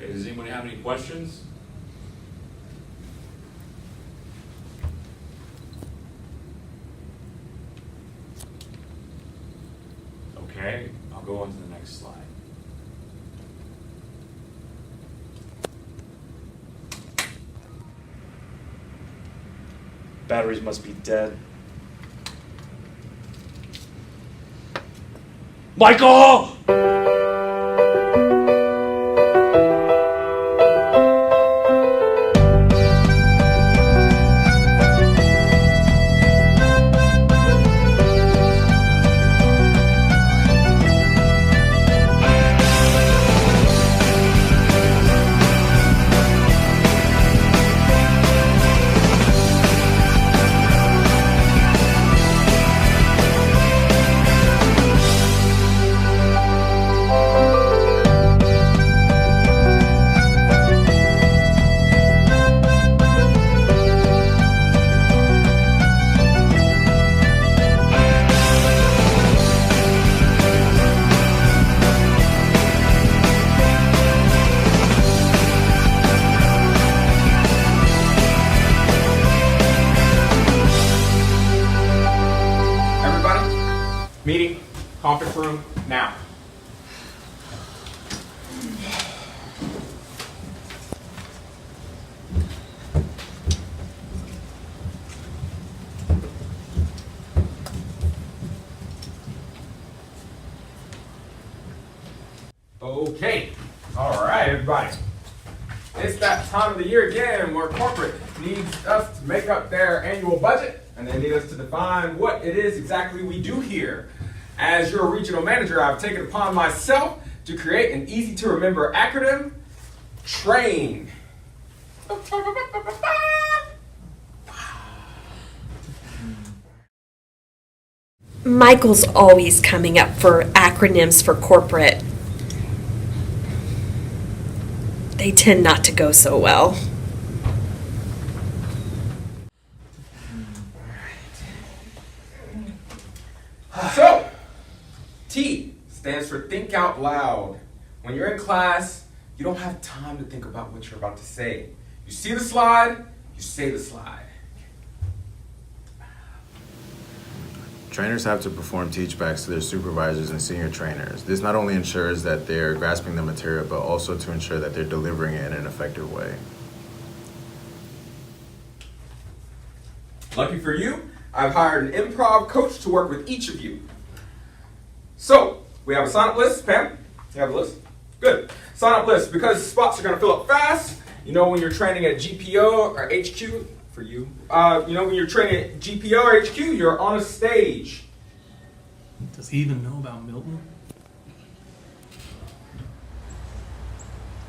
Okay, does anyone have any questions? Okay, I'll go on to the next slide. Batteries must be dead. Michael! Meeting, conference room, now. Okay, all right, everybody. It's that time of the year again where corporate needs us to make up their annual budget, and they need us to define what it is exactly we do here. As your regional manager, I've taken it upon myself to create an easy to remember acronym, TRAIN. Michael's always coming up for acronyms for corporate. They tend not to go so well. So, T stands for think out loud. When you're in class, you don't have time to think about what you're about to say. You see the slide, you say the slide. Trainers have to perform teachbacks to their supervisors and senior trainers. This not only ensures that they're grasping the material, but also to ensure that they're delivering it in an effective way. Lucky for you, I've hired an improv coach to work with each of you. So, we have a sign-up list. Pam, you have a list? Good. Sign-up list, because spots are going to fill up fast. You know when you're training at GPO or HQ, for you. When you're training at GPO or HQ, you're on a stage. Does he even know about Milton?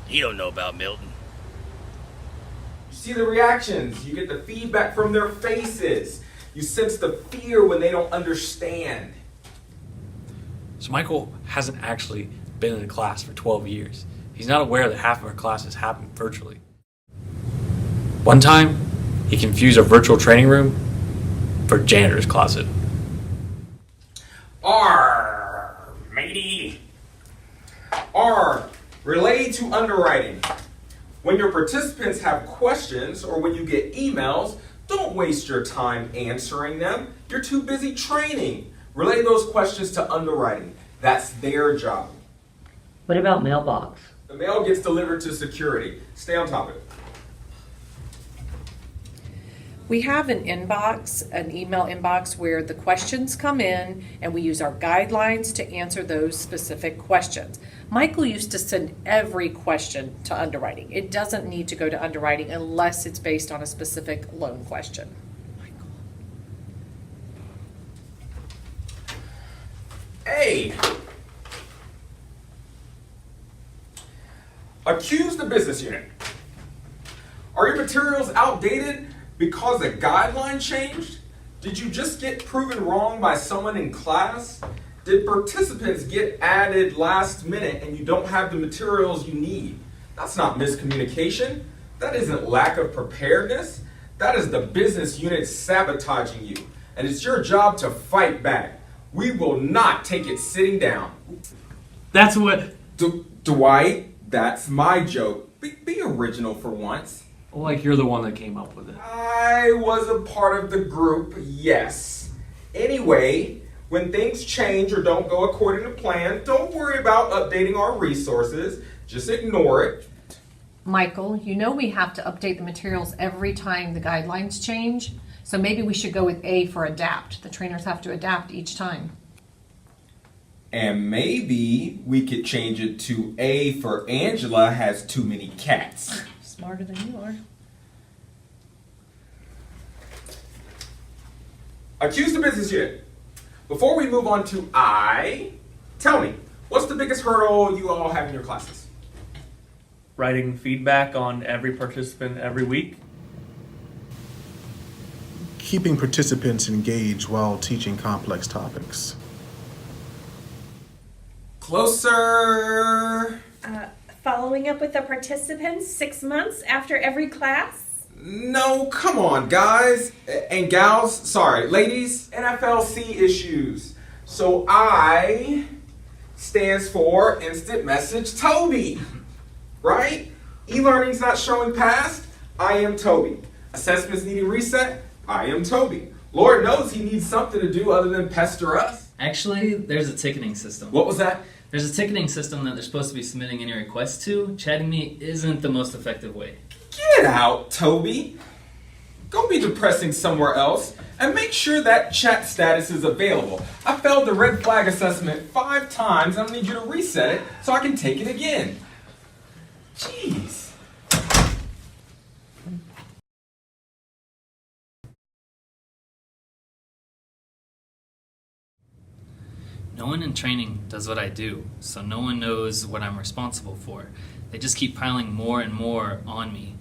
He don't know about Milton. You see the reactions. You get the feedback from their faces. You sense the fear when they don't understand. So Michael hasn't actually been in a class for 12 years. He's not aware that half of our classes happen virtually. One time, he confused our virtual training room for janitor's closet. R, matey. R, relay to underwriting. When your participants have questions or when you get emails, don't waste your time answering them. You're too busy training. Relay those questions to underwriting. That's their job. What about mailbox? The mail gets delivered to security. Stay on top of it. We have an inbox, an email inbox, where the questions come in and we use our guidelines to answer those specific questions. Michael used to send every question to underwriting. It doesn't need to go to underwriting unless it's based on a specific loan question. A, accuse the business unit. Are your materials outdated because a guideline changed? Did you just get proven wrong by someone in class? Did participants get added last minute and you don't have the materials you need? That's not miscommunication. That isn't lack of preparedness. That is the business unit sabotaging you. And it's your job to fight back. We will not take it sitting down. That's what... Dwight, That's my joke. Be original for once. Like you're the one that came up with it. I was a part of the group, yes. Anyway, when things change or don't go according to plan, don't worry about updating our resources. Just ignore it. Michael, you know we have to update the materials every time the guidelines change, so maybe we should go with A for adapt. The trainers have to adapt each time. And maybe we could change it to A for Angela has too many cats. Smarter than you are. Accuse the business unit. Before we move on to I, tell me, what's the biggest hurdle you all have in your classes? Writing feedback on every participant every week. Keeping participants engaged while teaching complex topics. Closer. Following up with the participants 6 months after every class? No, come on, guys and gals. Sorry, ladies. NFLC issues. So I stands for Instant Message Toby, right? E-learning's not showing past. I am Toby. Assessments needing reset. I am Toby. Lord knows he needs something to do other than pester us. Actually, there's a ticketing system. What was that? There's a ticketing system that they're supposed to be submitting any requests to. Chatting me isn't the most effective way. Get out, Toby. Go be depressing somewhere else and make sure that chat status is available. I failed the red flag assessment 5 times. I need you to reset it so I can take it again. Jeez. No one in training does what I do, so no one knows what I'm responsible for. They just keep piling more and more on me,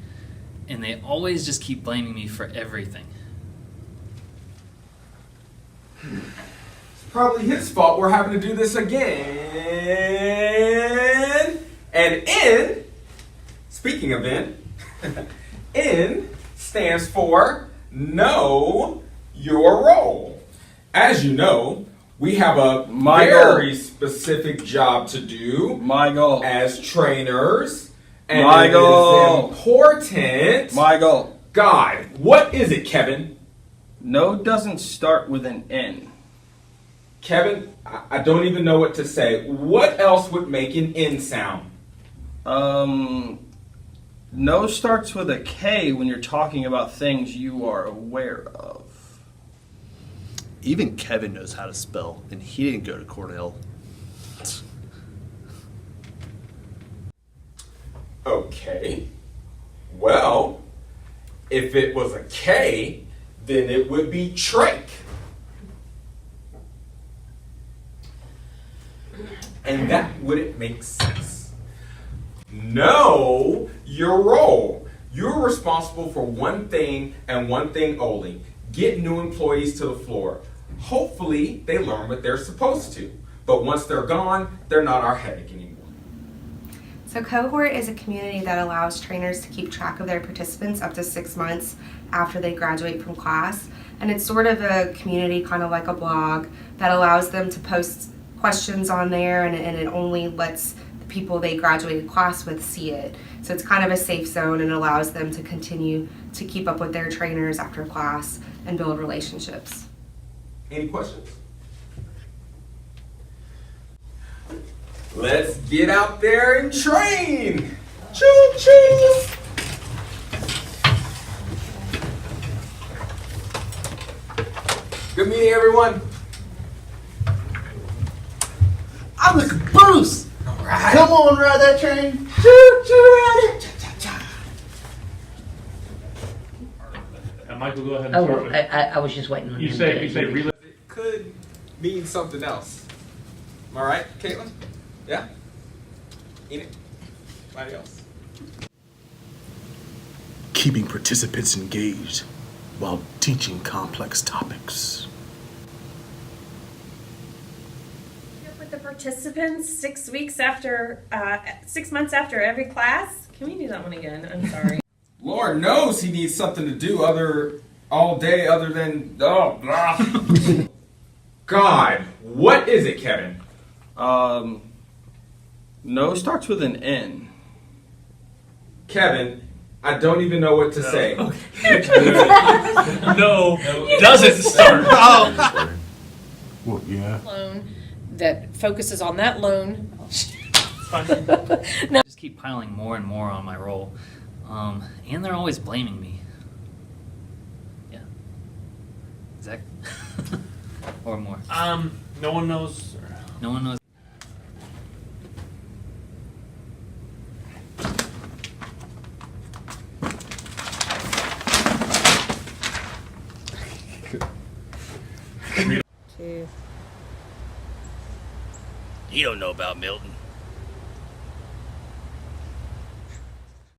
and they always just keep blaming me for everything. It's probably his fault we're having to do this again. And N, speaking of N, N stands for Know Your Role. As you know, we have a very specific job to do as trainers. And it is important. God, what is it, Kevin? No doesn't start with an N. Kevin, I don't even know what to say. What else would make an N sound? No starts with a K when you're talking about things you are aware of. Even Kevin knows how to spell, and he didn't go to Cornell. Okay. Well, if it was a K, then it would be trach. And that wouldn't make sense. Know your role. You're responsible for one thing and one thing only. Get new employees to the floor. Hopefully, they learn what they're supposed to. But once they're gone, they're not our headache anymore. So Cohort is a community that allows trainers to keep track of their participants up to 6 months after they graduate from class. And it's sort of a community, kind of like a blog, that allows them to post questions on there, and it only lets the people they graduated class with see it. So it's kind of a safe zone and allows them to continue to keep up with their trainers after class and build relationships. Any questions? Let's get out there and train! Choo choo! Good meeting, everyone. I'm the caboose! All right. Come on, ride that train! Choo choo, ride it! And Michael, go ahead and Oh, start with I was just waiting on You him say to- real. It could mean something else. Am I right, Caitlin? Yeah? Enid? Anybody else? Keeping participants engaged while teaching complex topics. With the participants 6 weeks after, 6 months after every class? Can we do that one again? I'm sorry. Lord knows he needs something to do all day other than, oh, blah. God, what is it, Kevin? No starts with an N. Kevin, I don't even know what to say. No, doesn't start. Oh. Well, yeah. Loan that focuses on that loan. Just keep piling more and more on my role. And they're always blaming me. Yeah. Exactly. Or more. No one knows. No one knows. You don't know about Milton.